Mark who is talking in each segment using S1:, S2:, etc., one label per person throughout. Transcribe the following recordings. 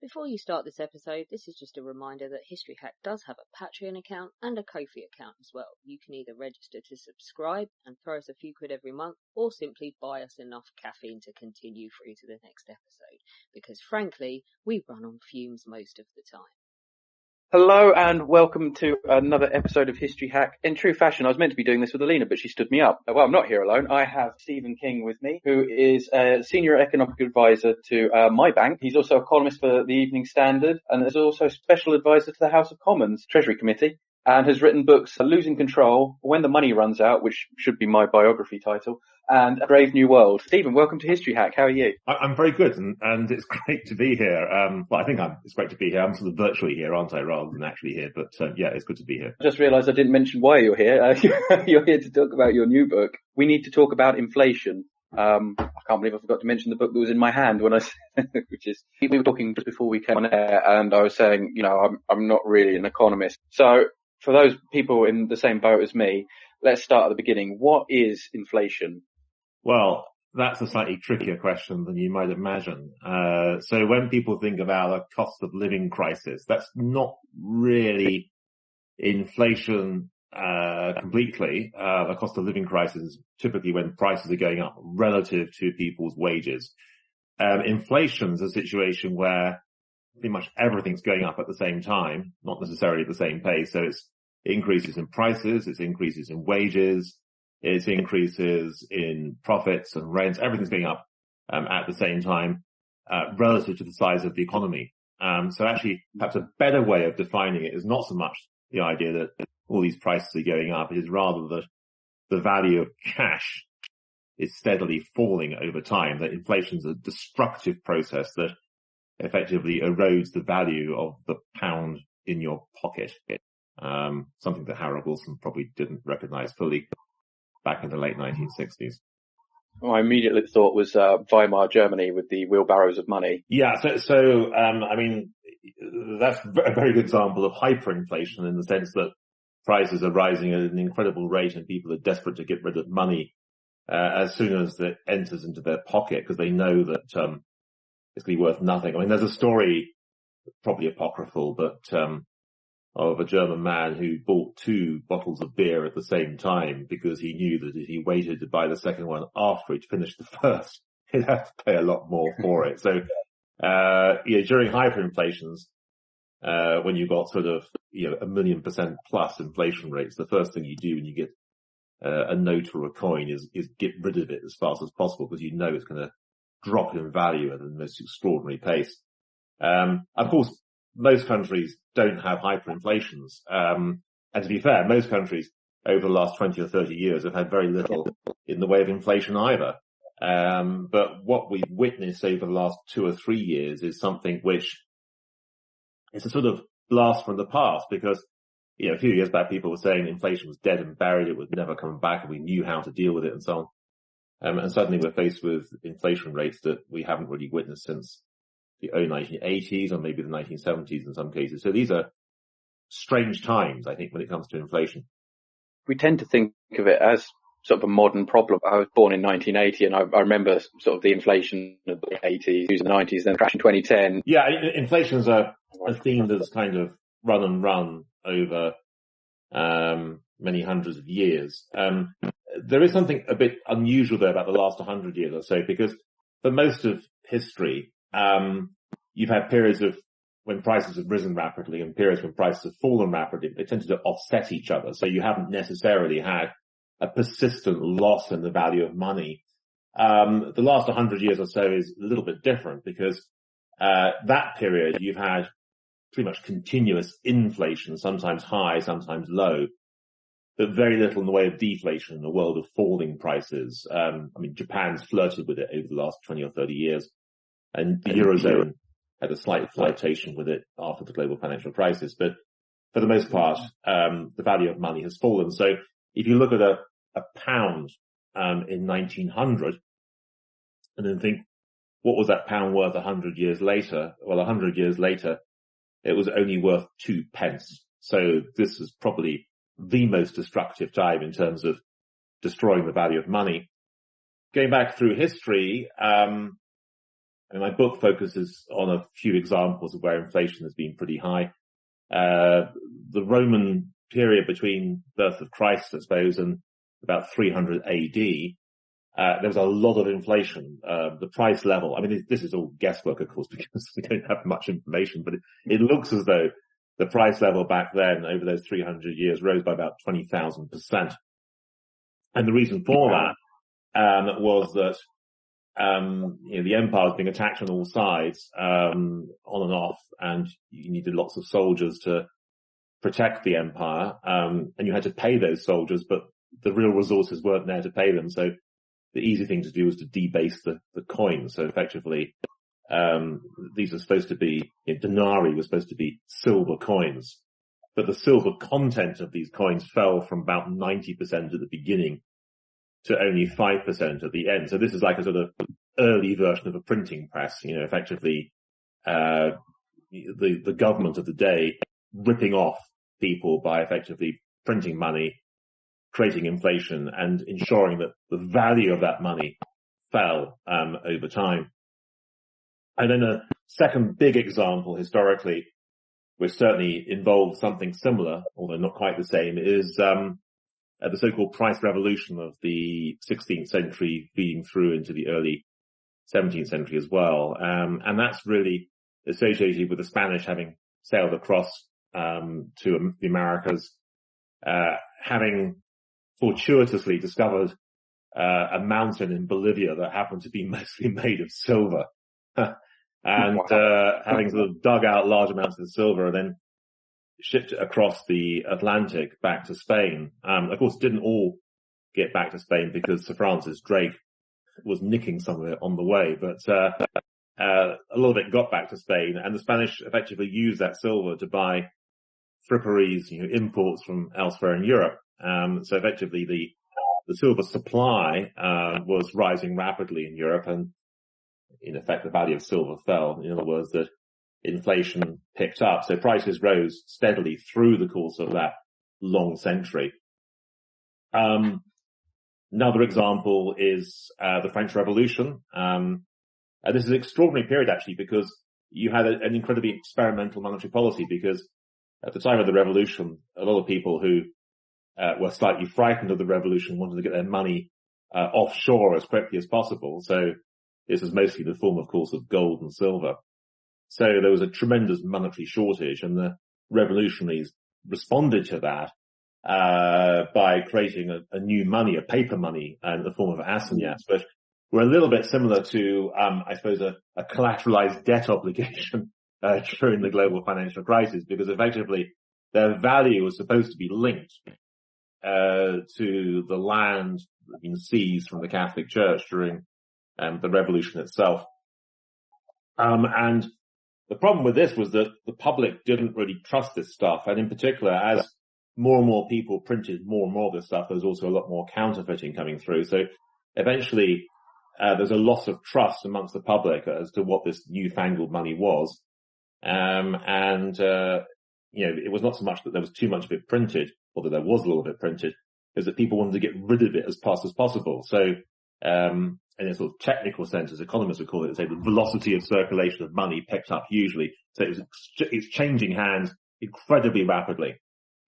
S1: Before you start this episode, this is just a reminder that History Hack does have a Patreon account and a Ko-fi account as well. You can either register to subscribe and throw us a few quid every month, or simply buy us enough caffeine to continue through to the next episode, because frankly, we run on fumes most of the time.
S2: Hello and welcome to another episode of History Hack. In true fashion, I was meant to be doing this with Alina, but she stood me up. Well, I'm not here alone. I have Stephen King with me, who is a senior economic advisor to my bank. He's also a columnist for the Evening Standard and is also special advisor to the House of Commons Treasury Committee, and has written books Losing Control, When the Money Runs Out, which should be my biography title, and A Brave New World. Stephen, welcome to History Hack. How are you?
S3: I'm very good, and it's great to be here. Well, I think it's great to be here. I'm sort of virtually here, aren't I, rather than actually here, but yeah, it's good to be here.
S2: I just realised I didn't mention why you're here. You're here to talk about your new book. We need to talk about inflation. I can't believe I forgot to mention the book that was in my hand when which is, we were talking just before we came on air, and I was saying, I'm not really an economist. So for those people in the same boat as me, let's start at the beginning. What is inflation?
S3: Well, that's a slightly trickier question than you might imagine. So when people think about a cost of living crisis, that's not really inflation completely. A cost of living crisis is typically when prices are going up relative to people's wages. Inflation is a situation where pretty much everything's going up at the same time, not necessarily at the same pace. So it's increases in prices, it's increases in wages, it's increases in profits and rents. Everything's going up at the same time relative to the size of the economy. So actually, perhaps a better way of defining it is not so much the idea that all these prices are going up. It is rather that the value of cash is steadily falling over time, that inflation is a destructive process that effectively erodes the value of the pound in your pocket. Something that Harold Wilson probably didn't recognize fully back in the late 1960s.
S2: My immediate thought was Weimar Germany with the wheelbarrows of money.
S3: Yeah, so I mean, that's a very good example of hyperinflation in the sense that prices are rising at an incredible rate and people are desperate to get rid of money as soon as it enters into their pocket because they know that it's going to be worth nothing. I mean, there's a story, probably apocryphal, but of a German man who bought 2 bottles of beer at the same time because he knew that if he waited to buy the second one after he'd finished the first, he'd have to pay a lot more for it. So, during hyperinflations, when you've got sort of, 1,000,000% plus inflation rates, the first thing you do when you get a note or a coin is get rid of it as fast as possible because you know it's going to drop in value at the most extraordinary pace. Of course, most countries don't have hyperinflations. And to be fair, most countries over the last 20 or 30 years have had very little in the way of inflation either. But what we've witnessed over the last 2 or 3 years is something which is a sort of blast from the past because, a few years back people were saying inflation was dead and buried, it would never come back and we knew how to deal with it and so on. And suddenly we're faced with inflation rates that we haven't really witnessed since the 1980s or maybe the 1970s in some cases. So these are strange times, I think, when it comes to inflation.
S2: We tend to think of it as sort of a modern problem. I was born in 1980 and I remember sort of the inflation of the 80s, the 90s, then crash in 2010.
S3: Yeah, inflation is a theme that's kind of run over many hundreds of years. There is something a bit unusual there about the last 100 years or so because for most of history, you've had periods of when prices have risen rapidly and periods when prices have fallen rapidly. They tended to offset each other. So you haven't necessarily had a persistent loss in the value of money. The last 100 years or so is a little bit different because, that period you've had pretty much continuous inflation, sometimes high, sometimes low, but very little in the way of deflation in a world of falling prices. Japan's flirted with it over the last 20 or 30 years. And the Eurozone had a slight flirtation with it after the global financial crisis. But for the most part, the value of money has fallen. So if you look at a pound in 1900 and then think, what was that pound worth 100 years later? Well, 100 years later, it was only worth 2 pence. So this is probably the most destructive time in terms of destroying the value of money. Going back through history, And my book focuses on a few examples of where inflation has been pretty high. The Roman period between birth of Christ, I suppose, and about 300 AD, there was a lot of inflation. The price level, I mean, this is all guesswork, of course, because we don't have much information, but it looks as though the price level back then over those 300 years rose by about 20,000%. And the reason for that, was that, the empire was being attacked on all sides, on and off, and you needed lots of soldiers to protect the empire, and you had to pay those soldiers, but the real resources weren't there to pay them. So the easy thing to do was to debase the coin. So effectively, these are supposed to be, denarii were supposed to be silver coins, but the silver content of these coins fell from about 90% at the beginning to only 5% at the end. So this is like a sort of early version of a printing press, effectively, the government of the day ripping off people by effectively printing money, creating inflation, and ensuring that the value of that money fell over time. And then a second big example historically, which certainly involves something similar, although not quite the same, is the so-called price revolution of the 16th century feeding through into the early 17th century as well. And that's really associated with the Spanish having sailed across to the Americas, having fortuitously discovered a mountain in Bolivia that happened to be mostly made of silver. And having sort of dug out large amounts of silver and then shipped it across the Atlantic back to Spain. Of course, it didn't all get back to Spain because Sir Francis Drake was nicking some of it on the way, but a lot of it got back to Spain, and the Spanish effectively used that silver to buy fripperies, imports from elsewhere in Europe. So effectively the silver supply was rising rapidly in Europe, and in effect the value of silver fell. In other words, that inflation picked up, so prices rose steadily through the course of that long century. Another example is the French Revolution. This is an extraordinary period actually, because you had an incredibly experimental monetary policy, because at the time of the revolution, a lot of people who were slightly frightened of the revolution wanted to get their money offshore as quickly as possible. So this was mostly the form, of course, of gold and silver. So there was a tremendous monetary shortage, and the revolutionaries responded to that by creating a new money, a paper money, in the form of assignats, which were a little bit similar to, I suppose, a collateralized debt obligation during the global financial crisis, because effectively their value was supposed to be linked to the land that had been seized from the Catholic Church during the revolution itself. And the problem with this was that the public didn't really trust this stuff. And in particular, as more and more people printed more and more of this stuff, there was also a lot more counterfeiting coming through. So eventually, there's a loss of trust amongst the public as to what this newfangled money was. It was not so much that there was too much of it printed, although there was a little bit printed, is that people wanted to get rid of it as fast as possible. So, in a sort of technical sense, as economists would call it, say the velocity of circulation of money picked up hugely. So it's changing hands incredibly rapidly,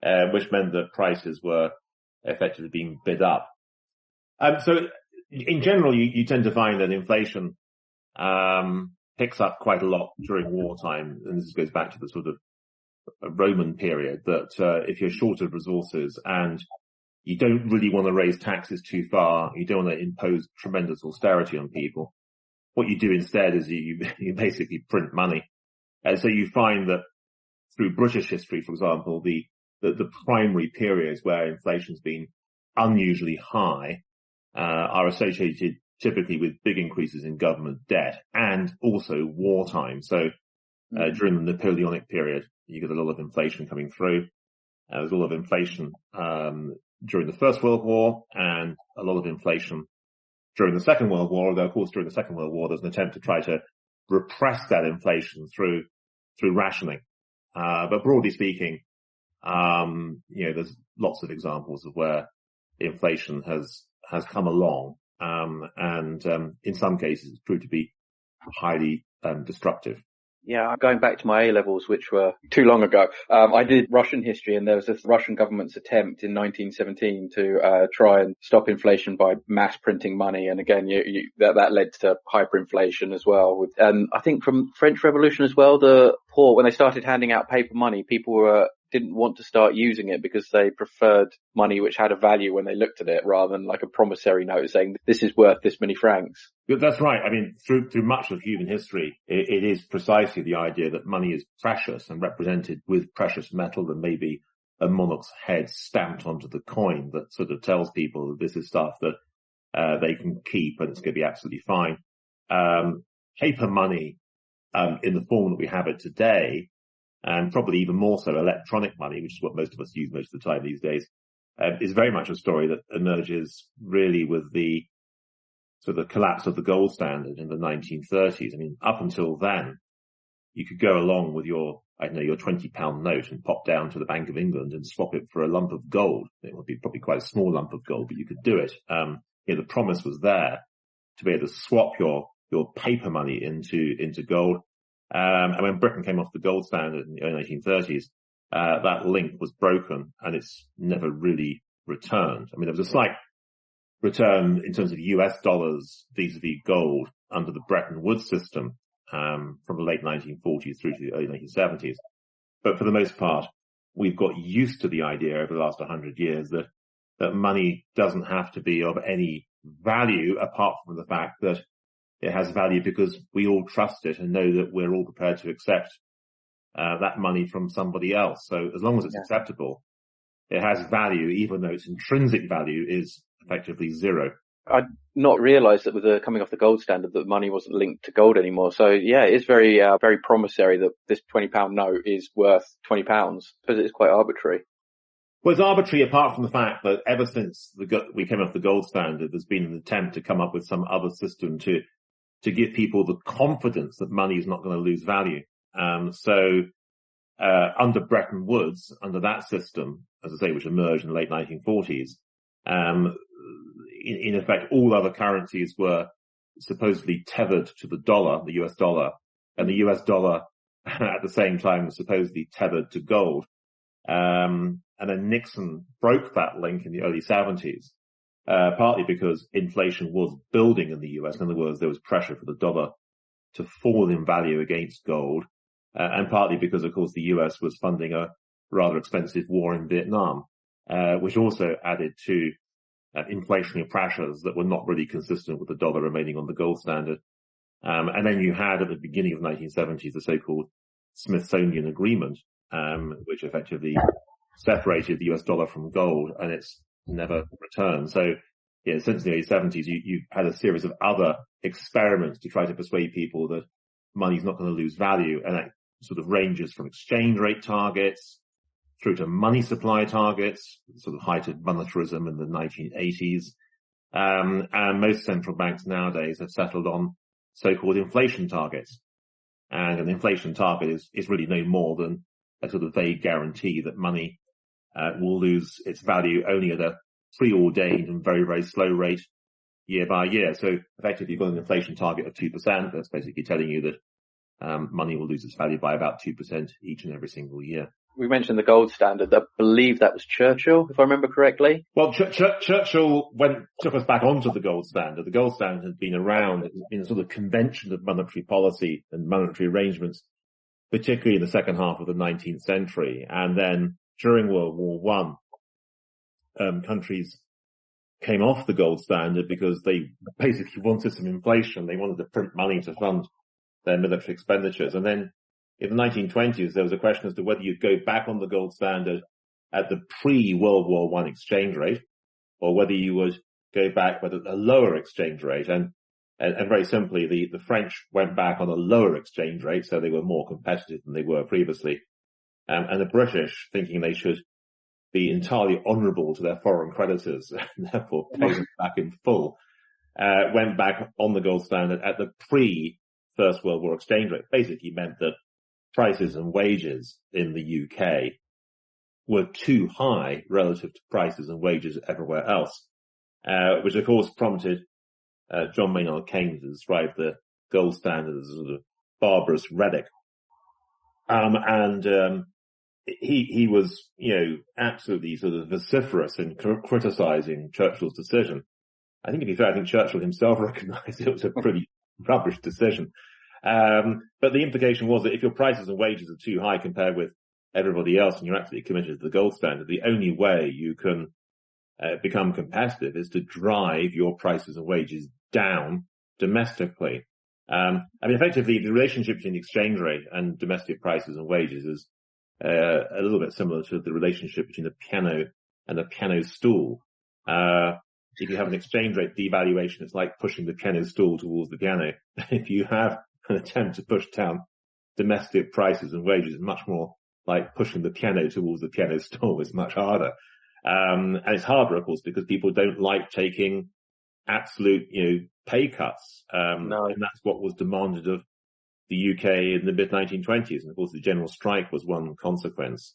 S3: which meant that prices were effectively being bid up. So in general, you tend to find that inflation picks up quite a lot during wartime, and this goes back to the sort of Roman period, that if you're short of resources and you don't really want to raise taxes too far, you don't want to impose tremendous austerity on people, what you do instead is you basically print money. And so you find that through British history, for example, the primary periods where inflation's been unusually high are associated typically with big increases in government debt and also wartime. So during the Napoleonic period, you get a lot of inflation coming through. There's a lot of inflation during the First World War, and a lot of inflation during the Second World War, although of course during the Second World War there's an attempt to try to repress that inflation through rationing. But broadly speaking, there's lots of examples of where inflation has come along, and in some cases it's proved to be highly destructive.
S2: Yeah, going back to my A-levels, which were too long ago, I did Russian history, and there was this Russian government's attempt in 1917 to try and stop inflation by mass printing money. And again, that led to hyperinflation as well. And I think from French Revolution as well, the poor, when they started handing out paper money, people didn't want to start using it because they preferred money which had a value when they looked at it, rather than like a promissory note saying this is worth this many francs.
S3: That's right. I mean, through much of human history, it is precisely the idea that money is precious and represented with precious metal and maybe a monarch's head stamped onto the coin that sort of tells people that this is stuff that they can keep and it's going to be absolutely fine. Paper money in the form that we have it today, and probably even more so electronic money, which is what most of us use most of the time these days, is very much a story that emerges really with the sort of collapse of the gold standard in the 1930s. I mean, up until then, you could go along with your £20 note and pop down to the Bank of England and swap it for a lump of gold. It would be probably quite a small lump of gold, but you could do it. The promise was there to be able to swap your paper money into gold. And when Britain came off the gold standard in the early 1930s, that link was broken and it's never really returned. I mean, there was a slight return in terms of US dollars vis-a-vis gold under the Bretton Woods system, from the late 1940s through to the early 1970s. But for the most part, we've got used to the idea over the last 100 years that money doesn't have to be of any value apart from the fact that it has value because we all trust it and know that we're all prepared to accept that money from somebody else. So as long as it's acceptable, it has value, even though its intrinsic value is effectively zero.
S2: I'd not realised that with the coming off the gold standard that money wasn't linked to gold anymore. So yeah, it is very promissory that this £20 note is worth £20 because it's quite arbitrary.
S3: Well, it's arbitrary apart from the fact that ever since we came off the gold standard, there's been an attempt to come up with some other system to give people the confidence that money is not going to lose value. So under Bretton Woods, under that system, as I say, which emerged in the late 1940s, in effect, all other currencies were supposedly tethered to the dollar, the US dollar, and the US dollar at the same time was supposedly tethered to gold. And then Nixon broke that link in the early 70s, partly because inflation was building in the US. In other words, there was pressure for the dollar to fall in value against gold, and partly because, of course, the US was funding a rather expensive war in Vietnam, which also added to inflationary pressures that were not really consistent with the dollar remaining on the gold standard. And then you had at the beginning of the 1970s the so-called Smithsonian Agreement, which effectively separated the US dollar from gold, and it's never returned. So since the early 70s, you had a series of other experiments to try to persuade people that money's not going to lose value, and that sort of ranges from exchange rate targets through to money supply targets, sort of height of monetarism in the 1980s. And most central banks nowadays have settled on so-called inflation targets. And an inflation target is really no more than a sort of vague guarantee that money will lose its value only at a preordained and very, very slow rate year by year. So effectively, you've got an inflation target of 2%. That's basically telling you that money will lose its value by about 2% each and every single year.
S2: We mentioned the gold standard. I believe that was Churchill, if I remember correctly.
S3: Well, Churchill took us back onto the gold standard. The gold standard had been around. It's been a sort of convention of monetary policy and monetary arrangements, particularly in the second half of the 19th century. And then during World War I, countries came off the gold standard because they basically wanted some inflation. They wanted to print money to fund their military expenditures. And then in the 1920s, there was a question as to whether you'd go back on the gold standard at the pre-World War I exchange rate, or whether you would go back with a lower exchange rate. And very simply, the French went back on a lower exchange rate, so they were more competitive than they were previously. And the British, thinking they should be entirely honourable to their foreign creditors and therefore pay them back in full, went back on the gold standard at the pre-First World War exchange rate. Basically meant that prices and wages in the UK were too high relative to prices and wages everywhere else, which of course prompted John Maynard Keynes to describe the gold standard as a sort of barbarous relic. He was, absolutely sort of vociferous in criticizing Churchill's decision. I think, to be fair, I think Churchill himself recognized it was a pretty rubbish decision. But the implication was that if your prices and wages are too high compared with everybody else and you're absolutely committed to the gold standard, the only way you can become competitive is to drive your prices and wages down domestically. Effectively, the relationship between the exchange rate and domestic prices and wages is a little bit similar to the relationship between the piano and the piano stool. If you have an exchange rate devaluation, it's like pushing the piano stool towards the piano. If you have an attempt to push down domestic prices and wages, it's much more like pushing the piano towards the piano stool. It's much harder. And it's harder, of course, because people don't like taking absolute, pay cuts.
S2: No.
S3: And that's what was demanded of the UK in the mid-1920s. And of course, the general strike was one consequence,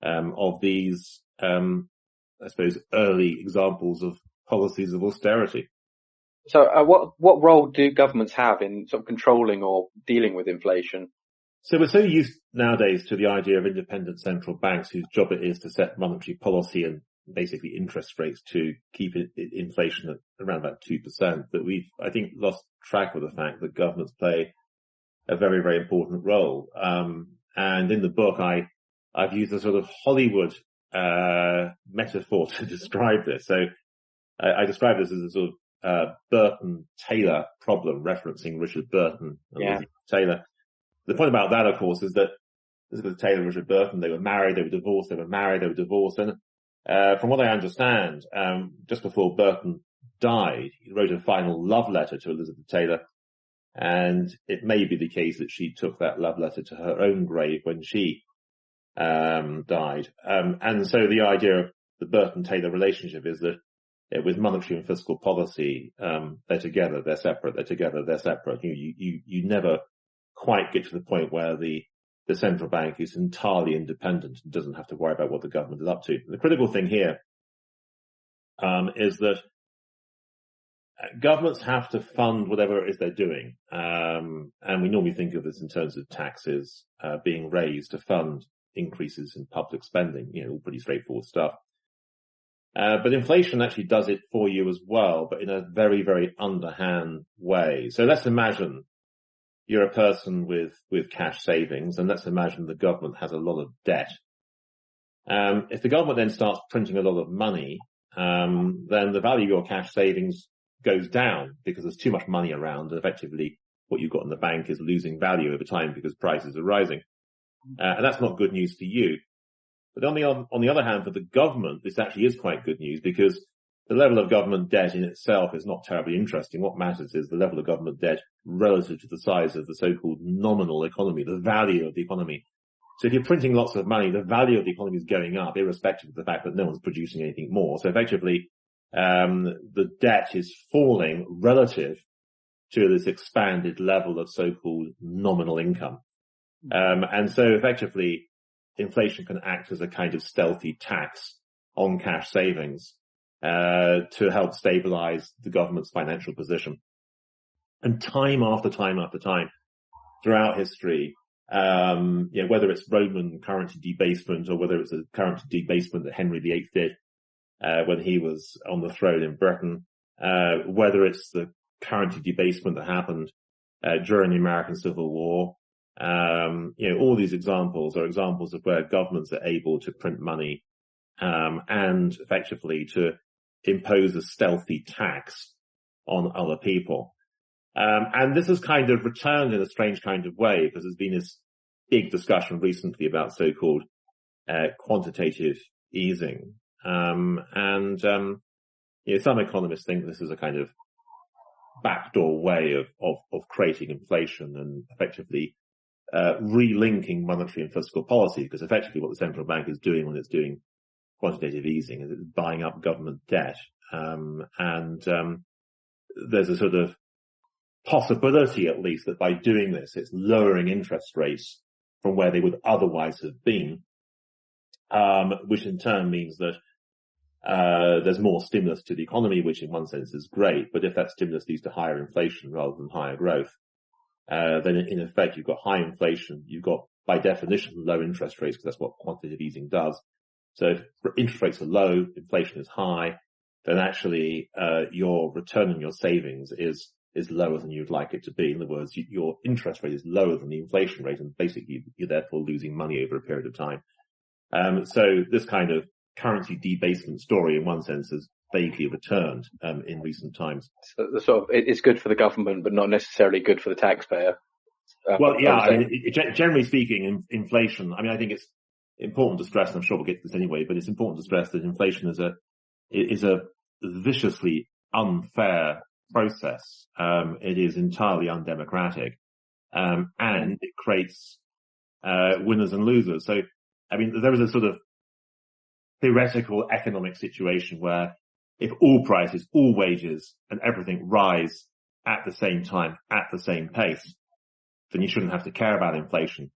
S3: of these, I suppose, early examples of policies of austerity.
S2: So, what role do governments have in sort of controlling or dealing with inflation?
S3: So we're so used nowadays to the idea of independent central banks whose job it is to set monetary policy and basically interest rates to keep inflation at around about 2%, that we've, I think, lost track of the fact that governments play a very, very important role. And in the book, I've used a sort of Hollywood metaphor to describe this. So I describe this as a sort of Burton-Taylor problem, referencing Richard Burton and Elizabeth Taylor. The point about that, of course, is that Elizabeth Taylor and Richard Burton, they were married, they were divorced, they were married, they were divorced. And from what I understand, just before Burton died, he wrote a final love letter to Elizabeth Taylor. And it may be the case that she took that love letter to her own grave when she died. And so the idea of the Burton-Taylor relationship is that with monetary and fiscal policy, they're together, they're separate, they're together, they're separate. You never quite get to the point where the central bank is entirely independent and doesn't have to worry about what the government is up to. The critical thing here is that governments have to fund whatever it is they're doing. And we normally think of this in terms of taxes being raised to fund increases in public spending, all pretty straightforward stuff. But inflation actually does it for you as well, but in a very, very underhand way. So let's imagine you're a person with cash savings, and let's imagine the government has a lot of debt. If the government then starts printing a lot of money, then the value of your cash savings goes down because there's too much money around, and effectively what you've got in the bank is losing value over time because prices are rising. And that's not good news for you. But on the other hand, for the government, this actually is quite good news because the level of government debt in itself is not terribly interesting. What matters is the level of government debt relative to the size of the so-called nominal economy, the value of the economy. So if you're printing lots of money, the value of the economy is going up, irrespective of the fact that no one's producing anything more. So effectively, the debt is falling relative to this expanded level of so-called nominal income. And so effectively, inflation can act as a kind of stealthy tax on cash savings to help stabilize the government's financial position. And time after time after time throughout history, whether it's Roman currency debasement or whether it's a currency debasement that Henry VIII did when he was on the throne in Britain, whether it's the currency debasement that happened during the American Civil War, all these examples are examples of where governments are able to print money and effectively to impose a stealthy tax on other people. And this has kind of returned in a strange kind of way because there's been this big discussion recently about so-called quantitative easing. Some economists think this is a kind of backdoor way of creating inflation and effectively relinking monetary and fiscal policy, because effectively what the central bank is doing when it's doing quantitative easing is it's buying up government debt. There's a sort of possibility, at least, that by doing this, it's lowering interest rates from where they would otherwise have been, which in turn means that there's more stimulus to the economy, which in one sense is great. But if that stimulus leads to higher inflation rather than higher growth, then in effect you've got high inflation, you've got by definition low interest rates, because that's what quantitative easing does. So if interest rates are low, inflation is high, then actually your return on your savings is lower than you'd like it to be. In other words, your interest rate is lower than the inflation rate, and basically you're therefore losing money over a period of time. So this kind of currency debasement story, in one sense, has vaguely returned in recent times.
S2: So the sort of, it's good for the government, but not necessarily good for the taxpayer.
S3: Well, yeah, I mean, generally speaking, inflation, I mean, I think it's important to stress, and I'm sure we'll get to this anyway, but it's important to stress that inflation is a viciously unfair process. It is entirely undemocratic, and it creates winners and losers. So, I mean, there is a sort of theoretical economic situation where if all prices, all wages, and everything rise at the same time, at the same pace, then you shouldn't have to care about inflation.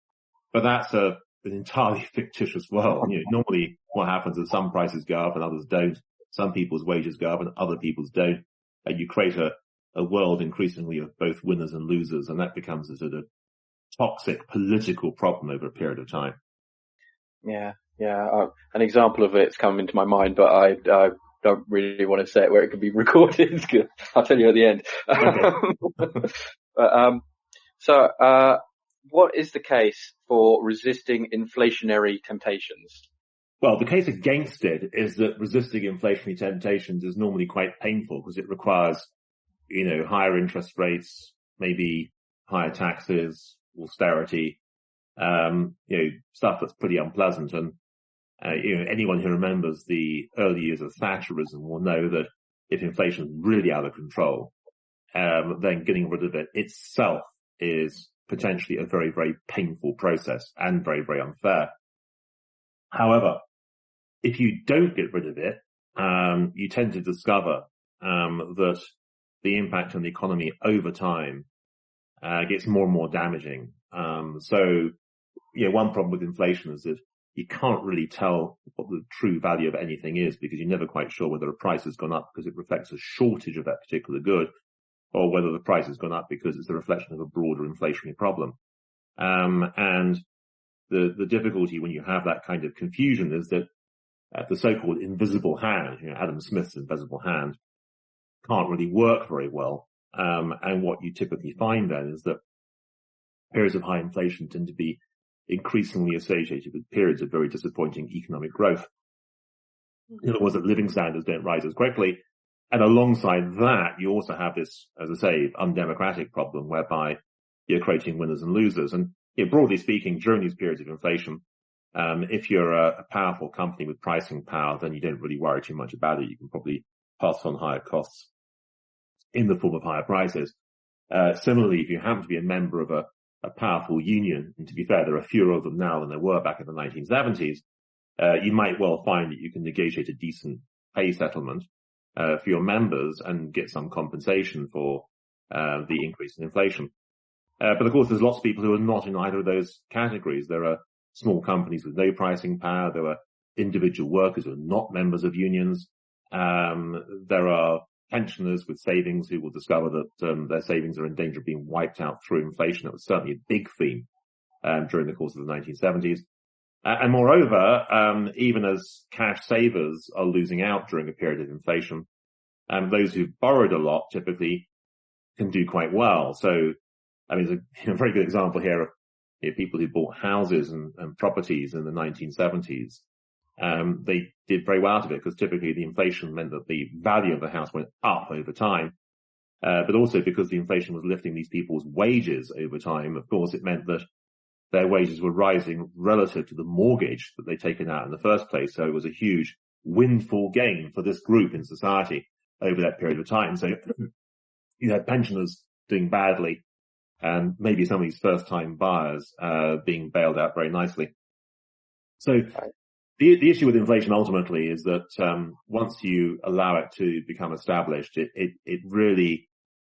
S3: But that's an entirely fictitious world. Normally what happens is some prices go up and others don't. Some people's wages go up and other people's don't. And you create a world increasingly of both winners and losers, and that becomes a sort of toxic political problem over a period of time.
S2: Yeah. An example of it's come into my mind, but I don't really want to say it where it could be recorded. I'll tell you at the end.
S3: Okay.
S2: So, what is the case for resisting inflationary temptations?
S3: Well, the case against it is that resisting inflationary temptations is normally quite painful because it requires, higher interest rates, maybe higher taxes, austerity, stuff that's pretty unpleasant. And, anyone who remembers the early years of Thatcherism will know that if inflation is really out of control, then getting rid of it itself is potentially a very, very painful process and very, very unfair. However, if you don't get rid of it, you tend to discover that the impact on the economy over time gets more and more damaging. So, one problem with inflation is that you can't really tell what the true value of anything is because you're never quite sure whether a price has gone up because it reflects a shortage of that particular good, or whether the price has gone up because it's a reflection of a broader inflationary problem. And the difficulty when you have that kind of confusion is that the so-called invisible hand, Adam Smith's invisible hand, can't really work very well. And what you typically find then is that periods of high inflation tend to be increasingly associated with periods of very disappointing economic growth. In other words, that living standards don't rise as quickly. And alongside that, you also have this, as I say, undemocratic problem whereby you're creating winners and losers. And broadly speaking, during these periods of inflation, if you're a powerful company with pricing power, then you don't really worry too much about it. You can probably pass on higher costs in the form of higher prices. Similarly, if you happen to be a member of a powerful union, and to be fair, there are fewer of them now than there were back in the 1970s, you might well find that you can negotiate a decent pay settlement for your members and get some compensation for the increase in inflation. But of course, there's lots of people who are not in either of those categories. There are small companies with no pricing power. There are individual workers who are not members of unions. There are pensioners with savings who will discover that their savings are in danger of being wiped out through inflation. That was certainly a big theme during the course of the 1970s. And moreover, even as cash savers are losing out during a period of inflation, those who've borrowed a lot typically can do quite well. So, I mean, there's a very good example here of people who bought houses and properties in the 1970s. They did very well out of it because typically the inflation meant that the value of the house went up over time. But also because the inflation was lifting these people's wages over time, of course, it meant that their wages were rising relative to the mortgage that they'd taken out in the first place. So it was a huge windfall gain for this group in society over that period of time. So you had pensioners doing badly and maybe some of these first-time buyers being bailed out very nicely. So the issue with inflation ultimately is that once you allow it to become established, it really,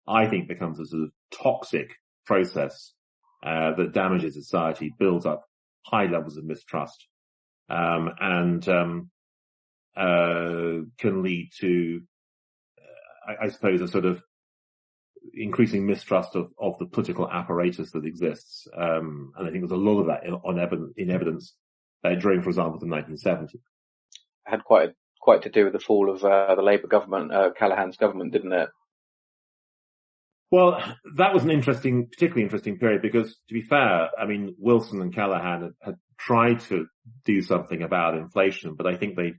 S3: I think, becomes a sort of toxic process that damages society, builds up high levels of mistrust, and can lead to, I suppose, a sort of increasing mistrust of the political apparatus that exists. And I think there's a lot of that in evidence during, for example, the 1970s.
S2: Had quite to do with the fall of the Labour government, Callaghan's government, didn't it?
S3: Well, that was particularly interesting period because, to be fair, I mean, Wilson and Callaghan had tried to do something about inflation, but I think they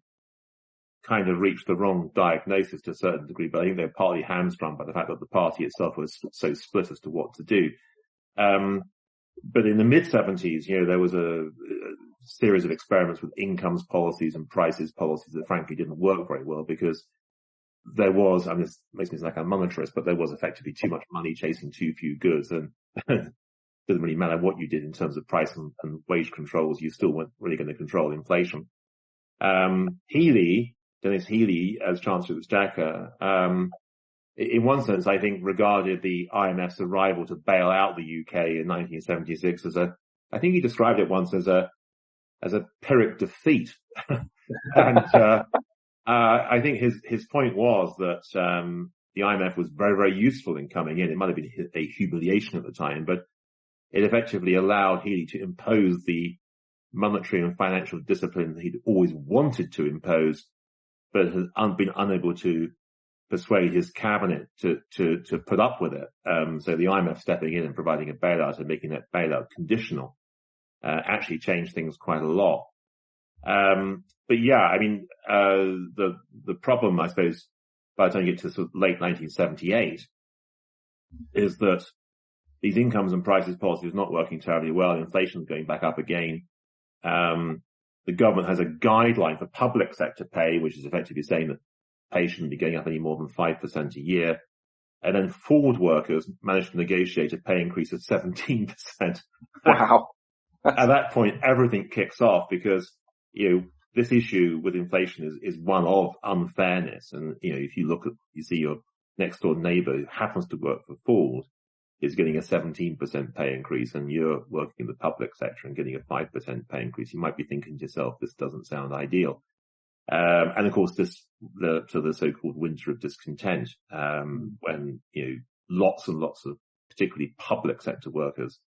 S3: kind of reached the wrong diagnosis to a certain degree. But I think they were partly hamstrung by the fact that the party itself was so split as to what to do. But in the mid-70s, there was a series of experiments with incomes policies and prices policies that frankly didn't work very well because there was, I mean, this makes me sound like a monetarist, but there was effectively too much money chasing too few goods, and it doesn't really matter what you did in terms of price and wage controls, you still weren't really going to control inflation. Dennis Healey, as Chancellor of the Exchequer, in one sense, I think regarded the IMF's arrival to bail out the UK in 1976 I think he described it once as a Pyrrhic defeat. And, I think his point was that, the IMF was very, very useful in coming in. It might have been a humiliation at the time, but it effectively allowed Healey to impose the monetary and financial discipline that he'd always wanted to impose, but has been unable to persuade his cabinet to put up with it. So the IMF stepping in and providing a bailout and making that bailout conditional, actually changed things quite a lot. But yeah, I mean, the problem, I suppose, by the time you get to sort of late 1978, is that these incomes and prices policies not working terribly well. Inflation's going back up again. The government has a guideline for public sector pay, which is effectively saying that pay shouldn't be going up any more than 5% a year. And then Ford workers managed to negotiate a pay increase of 17%.
S2: Wow.
S3: At that point, everything kicks off because, this issue with inflation is one of unfairness. And, if you see your next door neighbor who happens to work for Ford is getting a 17% pay increase and you're working in the public sector and getting a 5% pay increase, you might be thinking to yourself, this doesn't sound ideal. And of course, this led to the so-called winter of discontent, when, lots and lots of particularly public sector workers,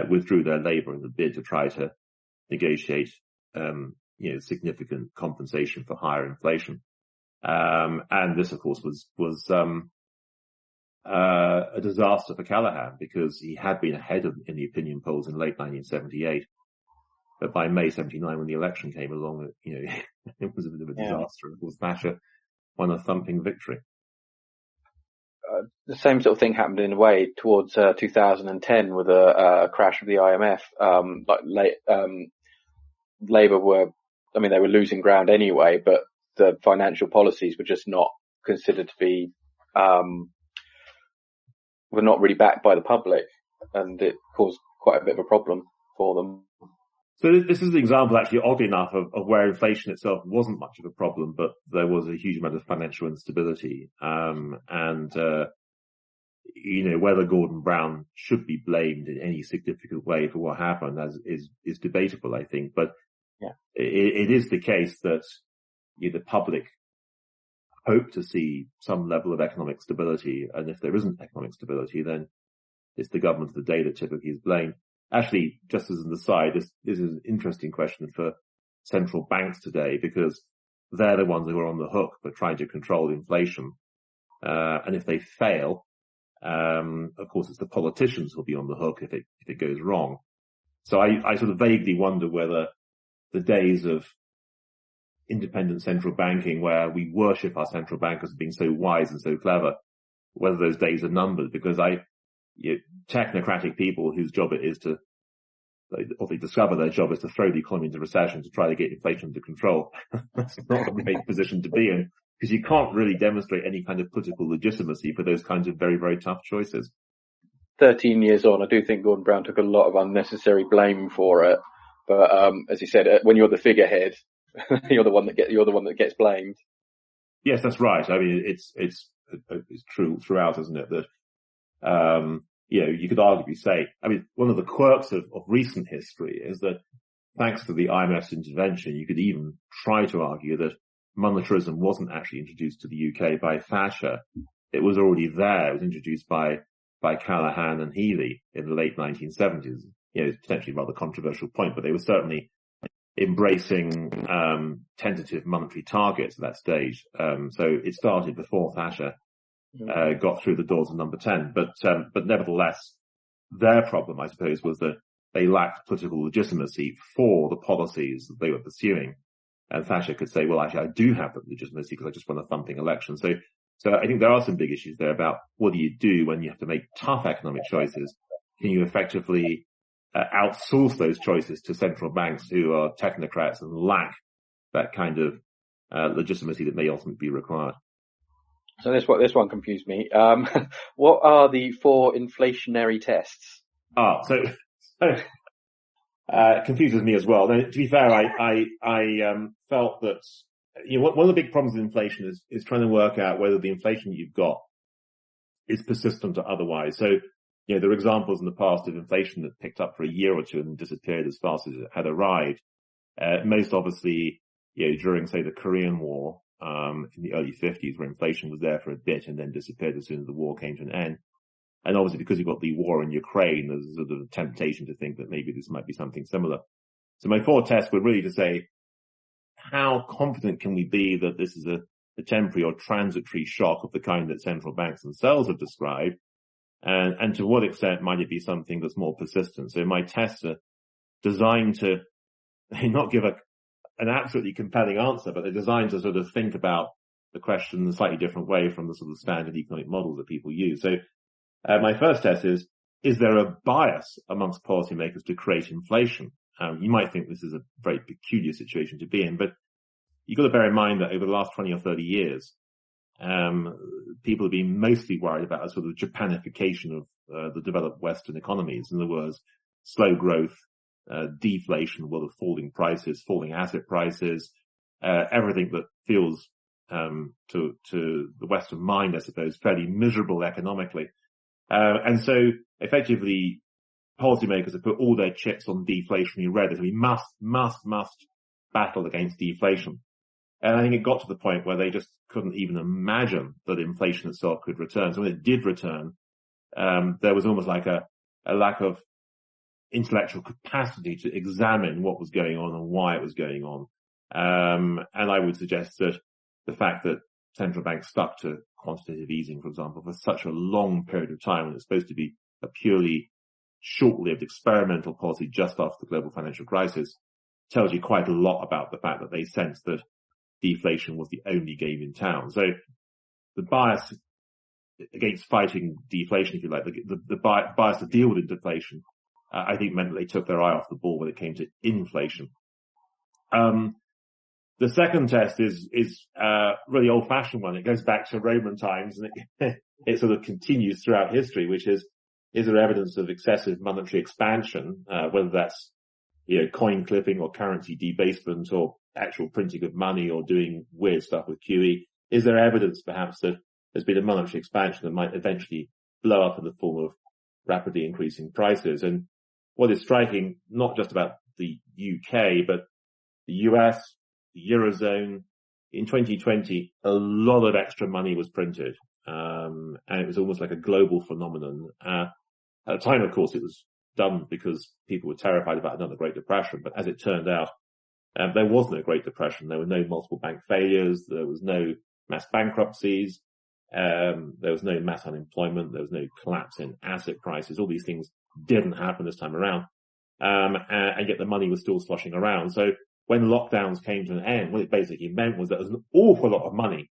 S3: withdrew their labour in the bid to try to negotiate, significant compensation for higher inflation. And this, of course, was a disaster for Callaghan because he had been ahead in the opinion polls in late 1978. But by May 79, when the election came along, it was a bit of a disaster. Of course, Thatcher won a thumping victory.
S2: The same sort of thing happened in a way towards 2010 with a crash of the IMF. Labour they were losing ground anyway, but the financial policies were just not considered to be, were not really backed by the public, and it caused quite a bit of a problem for them.
S3: So this is an example, actually, oddly enough, of where inflation itself wasn't much of a problem, but there was a huge amount of financial instability. Whether Gordon Brown should be blamed in any significant way for what happened is debatable, I think. But it is the case that the public hope to see some level of economic stability, and if there isn't economic stability, then it's the government of the day that typically is blamed. Actually, just as an aside, this is an interesting question for central banks today because they're the ones who are on the hook for trying to control inflation. And if they fail, of course, it's the politicians who'll be on the hook if it goes wrong. So I sort of vaguely wonder whether the days of independent central banking where we worship our central bankers as being so wise and so clever, whether those days are numbered, because technocratic people whose job it is or they discover their job is to throw the economy into recession to try to get inflation under control. That's not a great position to be in because you can't really demonstrate any kind of political legitimacy for those kinds of very, very tough choices.
S2: 13 years on, I do think Gordon Brown took a lot of unnecessary blame for it. But, as you said, when you're the figurehead, you're the one that gets blamed.
S3: Yes, that's right. I mean, it's true throughout, isn't it? That, you could arguably say, I mean, one of the quirks of recent history is that thanks to the IMF's intervention, you could even try to argue that monetarism wasn't actually introduced to the UK by Thatcher. it was already there. It was introduced by Callahan and Healy in the late 1970s. It's potentially a rather controversial point, but they were certainly embracing tentative monetary targets at that stage. So it started before Thatcher got through the doors of number 10. But nevertheless, their problem, I suppose, was that they lacked political legitimacy for the policies that they were pursuing. And Thatcher could say, well, actually, I do have the legitimacy because I just won a thumping election. So I think there are some big issues there about what do you do when you have to make tough economic choices? Can you effectively outsource those choices to central banks who are technocrats and lack that kind of legitimacy that may ultimately be required?
S2: So this one confused me. What are the 4 inflationary tests?
S3: Confuses me as well. Now, to be fair, I felt that one of the big problems with inflation is trying to work out whether the inflation you've got is persistent or otherwise. So there are examples in the past of inflation that picked up for a year or two and disappeared as fast as it had arrived. Most obviously, during, say, the Korean War, in the early 50s, where inflation was there for a bit and then disappeared as soon as the war came to an end. And obviously, because you've got the war in Ukraine, there's sort of a temptation to think that maybe this might be something similar. So my 4 tests were really to say, how confident can we be that this is a temporary or transitory shock of the kind that central banks themselves have described? And to what extent might it be something that's more persistent? So my tests are designed to not give an absolutely compelling answer, but they're designed to sort of think about the question in a slightly different way from the sort of standard economic models that people use. So my first test is there a bias amongst policymakers to create inflation? You might think this is a very peculiar situation to be in, but you've got to bear in mind that over the last 20 or 30 years, people have been mostly worried about a sort of Japanification of the developed Western economies. In other words, slow growth, deflation, well, of falling prices, falling asset prices, everything that feels to the Western mind, I suppose, fairly miserable economically. And so effectively, policymakers have put all their chips on deflationary red. We must battle against deflation. And I think it got to the point where they just couldn't even imagine that inflation itself could return. So when it did return, there was almost like a lack of intellectual capacity to examine what was going on and why it was going on. And I would suggest that the fact that central banks stuck to quantitative easing, for example, for such a long period of time, when it's supposed to be a purely short-lived experimental policy just after the global financial crisis, tells you quite a lot about the fact that they sensed that deflation was the only game in town. So the bias against fighting deflation, if you like, the bias to deal with deflation, I think meant that they took their eye off the ball when it came to inflation. The second test is really old-fashioned one. It goes back to Roman times, and it sort of continues throughout history, which is there evidence of excessive monetary expansion, whether that's coin clipping or currency debasement or actual printing of money or doing weird stuff with QE? Is there evidence perhaps that there's been a monetary expansion that might eventually blow up in the form of rapidly increasing prices? And what is striking, not just about the UK, but the US, the Eurozone, in 2020, a lot of extra money was printed. And it was almost like a global phenomenon. At the time, of course, it was done because people were terrified about another Great Depression. But as it turned out, there was no Great Depression. There were no multiple bank failures. There was no mass bankruptcies. There was no mass unemployment. There was no collapse in asset prices. All these things didn't happen this time around. And yet the money was still sloshing around. So when lockdowns came to an end, what it basically meant was that there was an awful lot of money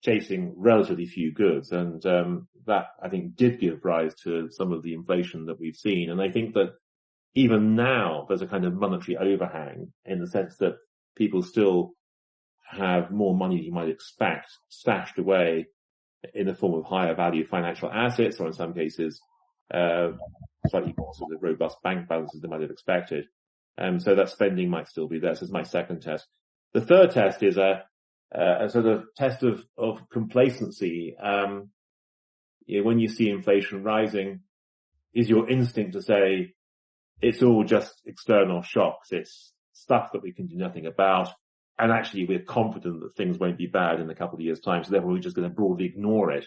S3: chasing relatively few goods. And that, I think, did give rise to some of the inflation that we've seen. And I think that even now there's a kind of monetary overhang in the sense that people still have more money than you might expect stashed away in the form of higher value financial assets, or in some cases, slightly more sort of robust bank balances than might have expected. So that spending might still be there. So this is my second test. The third test is a sort of test of complacency. When you see inflation rising, is your instinct to say it's all just external shocks, it's stuff that we can do nothing about, and actually we're confident that things won't be bad in a couple of years' time, so therefore we're just going to broadly ignore it?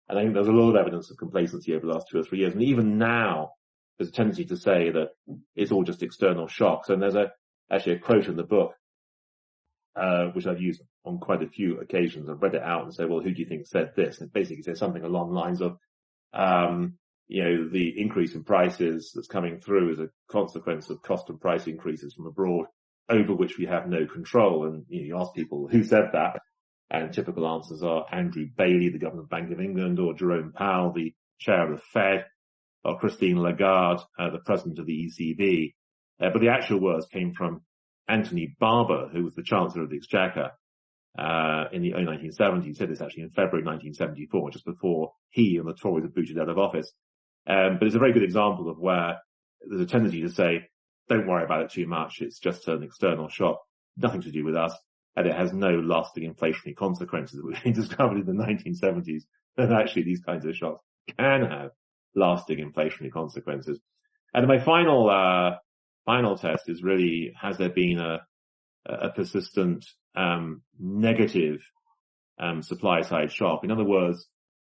S3: And I think there's a lot of evidence of complacency over the last 2 or 3 years. And even now, there's a tendency to say that it's all just external shocks. And there's actually a quote in the book, which I've used on quite a few occasions. I've read it out and said, well, who do you think said this? And it basically says something along the lines of, the increase in prices that's coming through as a consequence of cost and price increases from abroad over which we have no control. And you ask people who said that, and typical answers are Andrew Bailey, the Governor of Bank of England, or Jerome Powell, the chair of the Fed, or Christine Lagarde, the president of the ECB. But the actual words came from Anthony Barber, who was the Chancellor of the Exchequer in the early 1970s. He said this actually in February 1974, just before he and the Tories were booted out of office. But it's a very good example of where there's a tendency to say, don't worry about it too much. It's just an external shock, nothing to do with us, and it has no lasting inflationary consequences. We discovered in the 1970s that actually these kinds of shocks can have lasting inflationary consequences. And my final test is really, has there been a persistent negative supply side shock? In other words,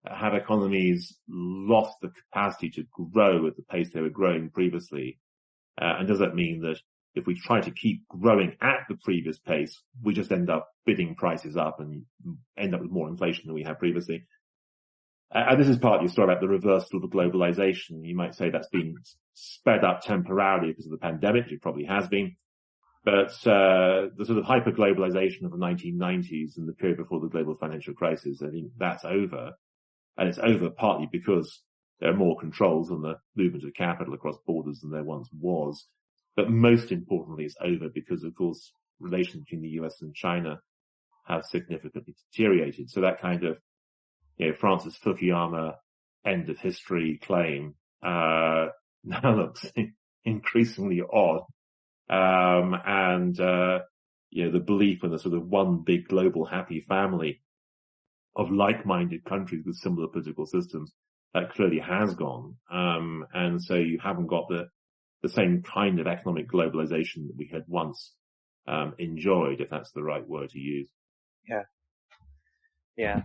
S3: have economies lost the capacity to grow at the pace they were growing previously? And does that mean that if we try to keep growing at the previous pace, we just end up bidding prices up and end up with more inflation than we had previously? And this is partly a story about the reversal of globalization. You might say that's been sped up temporarily because of the pandemic. It probably has been. But the sort of hyper-globalization of the 1990s and the period before the global financial crisis, I think that's over. And it's over partly because there are more controls on the movement of capital across borders than there once was. But most importantly, it's over because, of course, relations between the US and China have significantly deteriorated. So that kind of, Francis Fukuyama end of history claim, now looks increasingly odd. The belief in a sort of one big global happy family of like-minded countries with similar political systems, that clearly has gone. And so you haven't got the same kind of economic globalization that we had once enjoyed, if that's the right word to use.
S2: Yeah.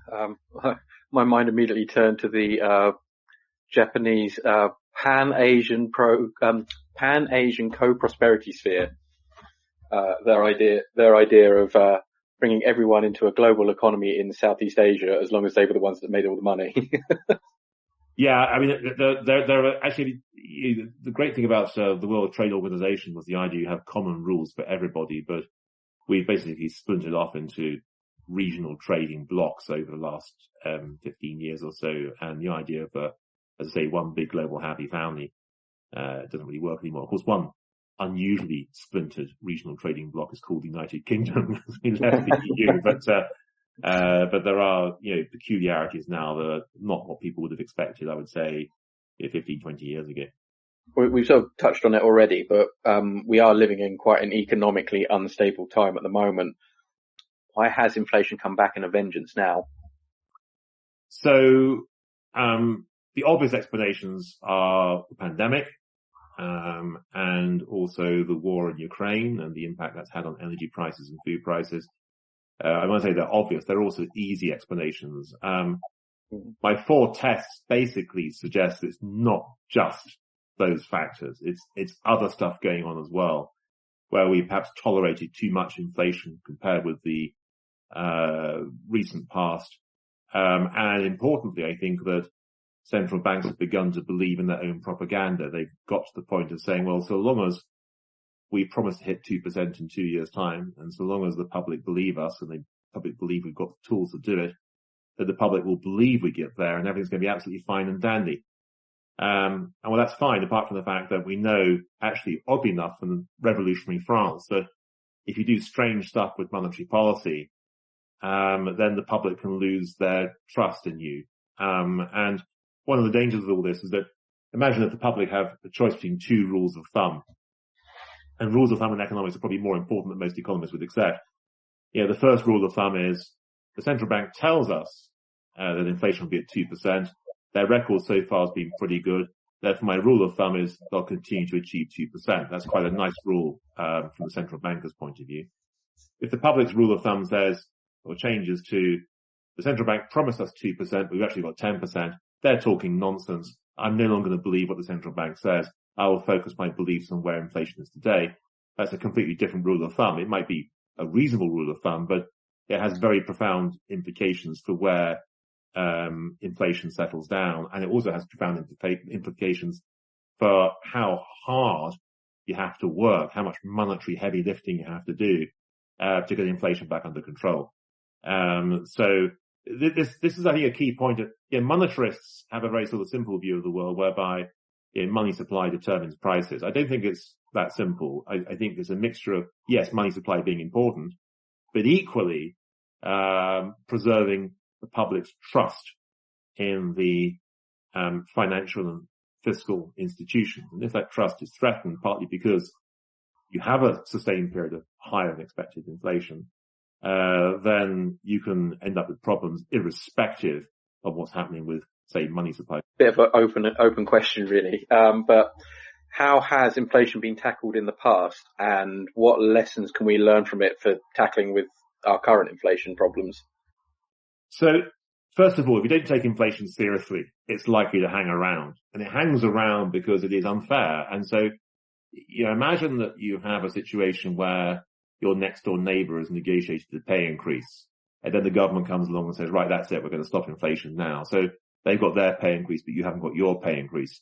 S2: My mind immediately turned to the Japanese Pan-Asian co-prosperity sphere. Their idea of bringing everyone into a global economy in Southeast Asia, as long as they were the ones that made all the money.
S3: Yeah, I mean, there are actually, the great thing about the World Trade Organization was the idea you have common rules for everybody, but we've basically splintered off into regional trading blocks over the last 15 years or so, and the idea of, as I say, one big global happy family doesn't really work anymore. Of course, one unusually splintered regional trading bloc is called the United Kingdom, because we left the EU, but there are, peculiarities now that are not what people would have expected, I would say, 15, 20 years ago.
S2: We've sort of touched on it already, but we are living in quite an economically unstable time at the moment. Why has inflation come back in a vengeance now?
S3: So the obvious explanations are the pandemic, and also the war in Ukraine and the impact that's had on energy prices and food prices. I want to say they're obvious. They're also easy explanations. My 4 tests basically suggest it's not just those factors. It's other stuff going on as well, where we perhaps tolerated too much inflation compared with the recent past. And importantly, I think that central banks have begun to believe in their own propaganda. They've got to the point of saying, well, so long as we promise to hit 2% in 2 years' time, and so long as the public believe us and the public believe we've got the tools to do it, that the public will believe we get there and everything's going to be absolutely fine and dandy. And well, that's fine, apart from the fact that we know, actually, oddly enough, from revolutionary France, that if you do strange stuff with monetary policy, then the public can lose their trust in you. And one of the dangers of all this is that, imagine that the public have a choice between 2 rules of thumb. And rules of thumb in economics are probably more important than most economists would accept. The first rule of thumb is the central bank tells us that inflation will be at 2%. Their record so far has been pretty good. Therefore, my rule of thumb is they'll continue to achieve 2%. That's quite a nice rule from the central banker's point of view. If the public's rule of thumb says, or changes to, the central bank promised us 2%, we've actually got 10%. They're talking nonsense. I'm no longer going to believe what the central bank says. I will focus my beliefs on where inflation is today. That's a completely different rule of thumb. It might be a reasonable rule of thumb, but it has very profound implications for where inflation settles down. And it also has profound implications for how hard you have to work, how much monetary heavy lifting you have to do to get inflation back under control. So this is, I think, a key point. Monetarists have a very sort of simple view of the world whereby money supply determines prices. I don't think it's that simple. I think there's a mixture of, yes, money supply being important, but equally preserving the public's trust in the financial and fiscal institutions. And if that trust is threatened, partly because you have a sustained period of higher than expected inflation, then you can end up with problems irrespective of what's happening with, say, money supply.
S2: Bit of an open question, really. But how has inflation been tackled in the past, and what lessons can we learn from it for tackling with our current inflation problems?
S3: So, first of all, if you don't take inflation seriously, it's likely to hang around. And it hangs around because it is unfair. And so, imagine that you have a situation where your next door neighbor has negotiated a pay increase. And then the government comes along and says, right, that's it, we're going to stop inflation now. So they've got their pay increase, but you haven't got your pay increase.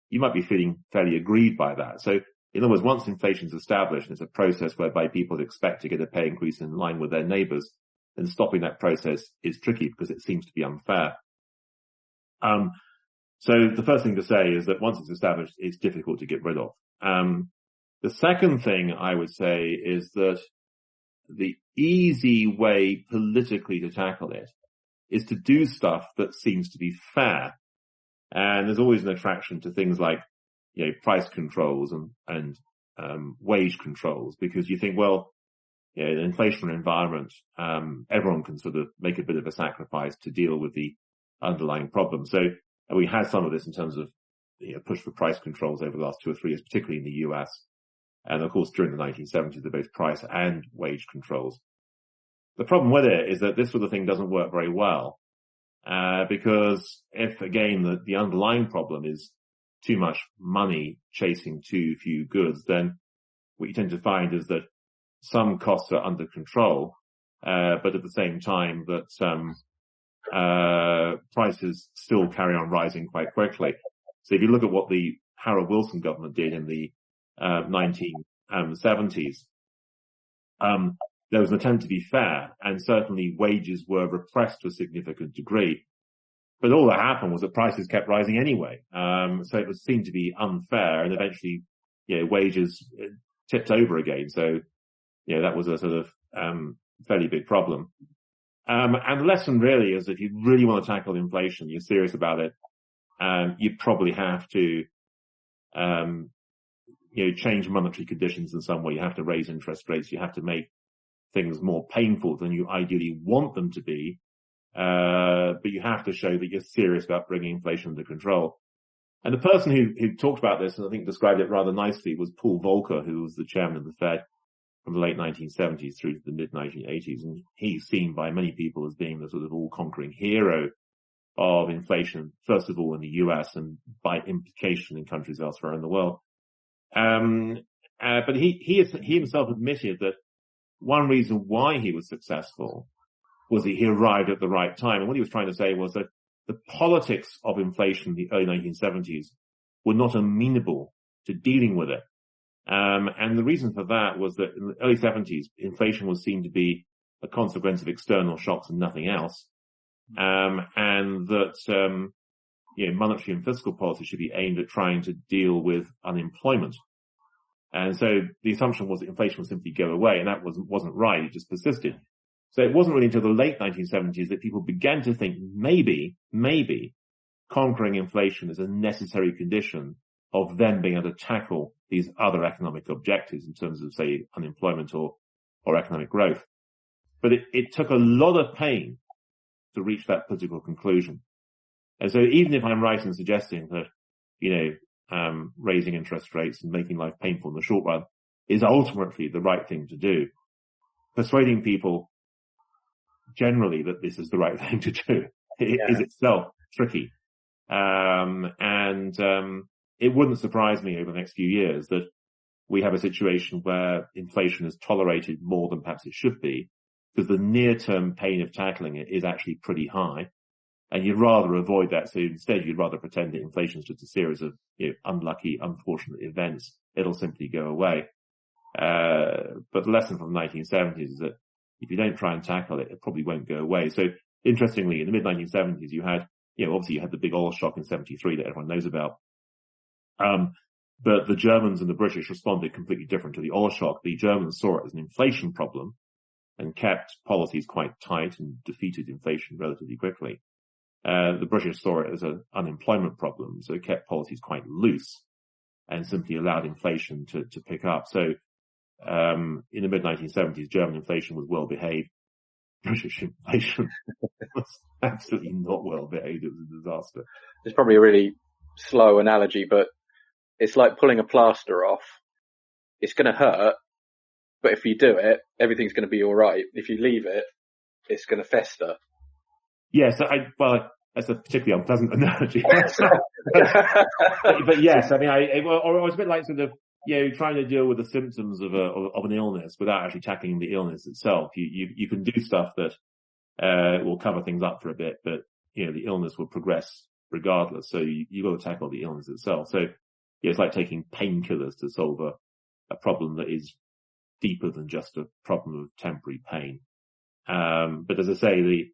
S3: You might be feeling fairly aggrieved by that. So in other words, once inflation's established, it's a process whereby people expect to get a pay increase in line with their neighbors, then stopping that process is tricky because it seems to be unfair. So the first thing to say is that once it's established, it's difficult to get rid of. The second thing I would say is that the easy way politically to tackle it is to do stuff that seems to be fair. And there's always an attraction to things like, price controls and wage controls, because you think, well, in an inflationary environment, everyone can sort of make a bit of a sacrifice to deal with the underlying problem. So we had some of this in terms of push for price controls over the last 2 or 3 years, particularly in the US. And of course, during the 1970s, they're both price and wage controls. The problem with it is that this sort of thing doesn't work very well, because if, again, the underlying problem is too much money chasing too few goods, then what you tend to find is that some costs are under control, but at the same time that prices still carry on rising quite quickly. So if you look at what the Harold Wilson government did in the 1970s, there was an attempt to be fair, and certainly wages were repressed to a significant degree. But all that happened was that prices kept rising anyway. So it was seen to be unfair, and eventually, wages tipped over again. So, that was a sort of fairly big problem. And the lesson really is, if you really want to tackle inflation, you're serious about it, you probably have to change monetary conditions in some way. You have to raise interest rates. You have to make things more painful than you ideally want them to be. But you have to show that you're serious about bringing inflation under control. And the person who talked about this, and I think described it rather nicely, was Paul Volcker, who was the chairman of the Fed from the late 1970s through to the mid 1980s. And he's seen by many people as being the sort of all-conquering hero of inflation, first of all in the US and by implication in countries elsewhere in the world. But he himself admitted that one reason why he was successful was that he arrived at the right time. And what he was trying to say was that the politics of inflation in the early 1970s were not amenable to dealing with it. And the reason for that was that in the early 70s, inflation was seen to be a consequence of external shocks and nothing else. And that, monetary and fiscal policy should be aimed at trying to deal with unemployment. And so the assumption was that inflation would simply go away, and that wasn't right. It just persisted. So it wasn't really until the late 1970s that people began to think maybe conquering inflation is a necessary condition of them being able to tackle these other economic objectives in terms of, say, unemployment or economic growth. But it took a lot of pain to reach that political conclusion. And so even if I'm right in suggesting that, raising interest rates and making life painful in the short run is ultimately the right thing to do, persuading people generally that this is the right thing to do. It is itself tricky. It wouldn't surprise me over the next few years that we have a situation where inflation is tolerated more than perhaps it should be, because the near-term pain of tackling it is actually pretty high. And you'd rather avoid that. So instead, you'd rather pretend that inflation is just a series of unlucky, unfortunate events. It'll simply go away. But the lesson from the 1970s is that if you don't try and tackle it, it probably won't go away. So interestingly, in the mid-1970s, you had, obviously you had the big oil shock in 73 that everyone knows about. But the Germans and the British responded completely different to the oil shock. The Germans saw it as an inflation problem and kept policies quite tight and defeated inflation relatively quickly. The British saw it as an unemployment problem, so kept policies quite loose and simply allowed inflation to pick up. So, in the mid-1970s, German inflation was well behaved. British inflation was absolutely not well behaved. It was a disaster.
S2: It's probably a really slow analogy, but it's like pulling a plaster off. It's going to hurt, but if you do it, everything's going to be all right. If you leave it, it's going to fester.
S3: Yes, that's a particularly unpleasant analogy. but yes, I mean, it was a bit like sort of, trying to deal with the symptoms of an illness without actually tackling the illness itself. You can do stuff that, will cover things up for a bit, but, the illness will progress regardless. So you got to tackle the illness itself. So it's like taking painkillers to solve a problem that is deeper than just a problem of temporary pain. But as I say,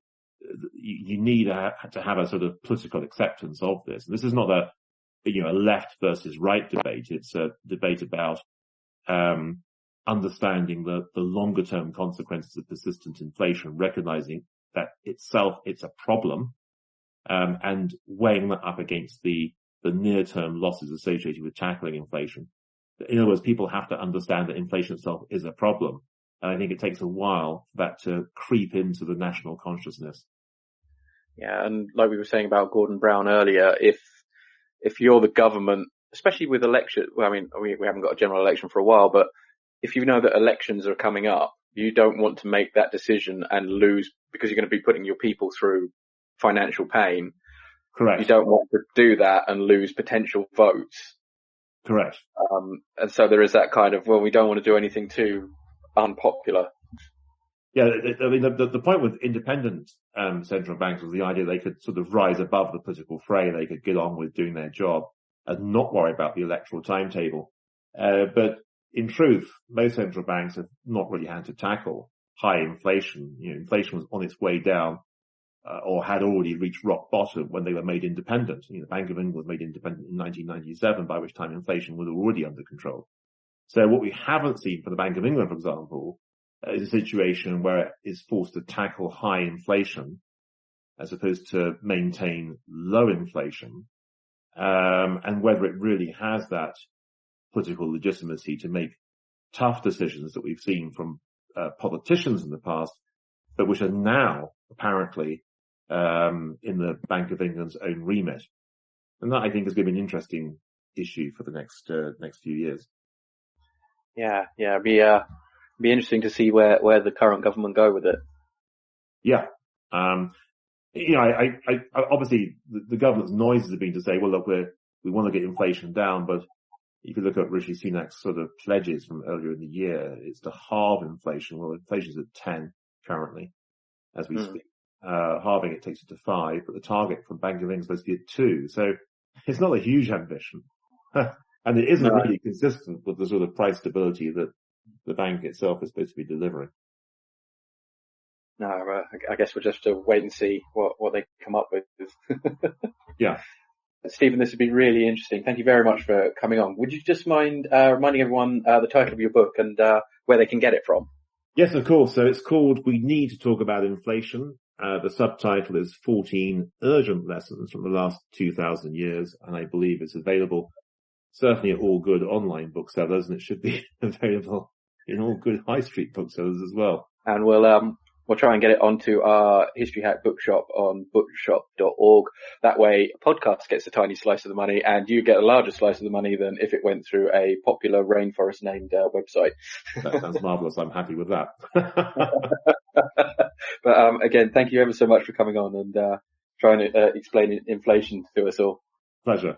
S3: you need to have a sort of political acceptance of this. And this is not a left versus right debate. It's a debate about understanding the longer term consequences of persistent inflation, recognizing that itself it's a problem, and weighing that up against the near term losses associated with tackling inflation. In other words, people have to understand that inflation itself is a problem. And I think it takes a while for that to creep into the national consciousness.
S2: Yeah, and like we were saying about Gordon Brown earlier, if you're the government, especially with election, well, I mean, we haven't got a general election for a while, but if you know that elections are coming up, you don't want to make that decision and lose, because you're going to be putting your people through financial pain.
S3: Correct.
S2: You don't want to do that and lose potential votes.
S3: Correct.
S2: And so there is that kind of, we don't want to do anything too unpopular.
S3: Yeah, I mean, the point with independent central banks was the idea they could sort of rise above the political fray. They could get on with doing their job and not worry about the electoral timetable. But in truth, most central banks have not really had to tackle high inflation. Inflation was on its way down, or had already reached rock bottom when they were made independent. The Bank of England was made independent in 1997, by which time inflation was already under control. So what we haven't seen for the Bank of England, for example, is a situation where it is forced to tackle high inflation as opposed to maintain low inflation, and whether it really has that political legitimacy to make tough decisions that we've seen from politicians in the past, but which are now apparently in the Bank of England's own remit. And that, I think, is going to be an interesting issue for the next few years.
S2: Yeah, be interesting to see where the current government go with it.
S3: Yeah. I obviously the government's noises have been to say, well, look, we want to get inflation down, but if you look at Rishi Sunak's sort of pledges from earlier in the year, it's to halve inflation. Well, inflation's at 10 currently as we speak. Halving it takes it to 5, but the target from Bank of England is supposed to be at 2. So it's not a huge ambition. And it isn't really consistent with the sort of price stability that the bank itself is supposed to be delivering.
S2: No, I guess we'll just have to wait and see what they come up with.
S3: Yeah.
S2: Stephen, this has been really interesting. Thank you very much for coming on. Would you just mind reminding everyone the title of your book and where they can get it from?
S3: Yes, of course. So it's called We Need to Talk About Inflation. The subtitle is 14 Urgent Lessons from the Last 2,000 Years, and I believe it's available certainly at all good online booksellers, and it should be available in all good high street booksellers as well.
S2: And we'll try and get it onto our History Hack bookshop on bookshop.org. That way, a podcast gets a tiny slice of the money, and you get a larger slice of the money than if it went through a popular rainforest named website.
S3: That sounds marvellous. I'm happy with that.
S2: But again, thank you ever so much for coming on and trying to explain inflation to us all.
S3: Pleasure.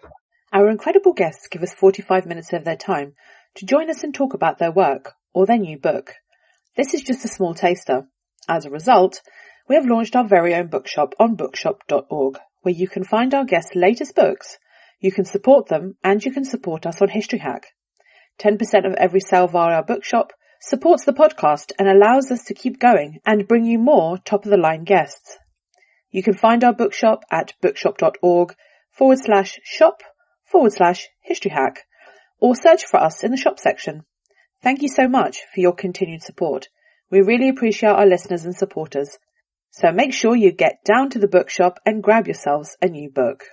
S4: Our incredible guests give us 45 minutes of their time to join us and talk about their work or their new book. This is just a small taster. As a result, we have launched our very own bookshop on bookshop.org, where you can find our guests' latest books, you can support them, and you can support us on History Hack. 10% of every sale via our bookshop supports the podcast and allows us to keep going and bring you more top-of-the-line guests. You can find our bookshop at bookshop.org/shop/historyhack or search for us in the shop section. Thank you so much for your continued support. We really appreciate our listeners and supporters. So make sure you get down to the bookshop and grab yourselves a new book.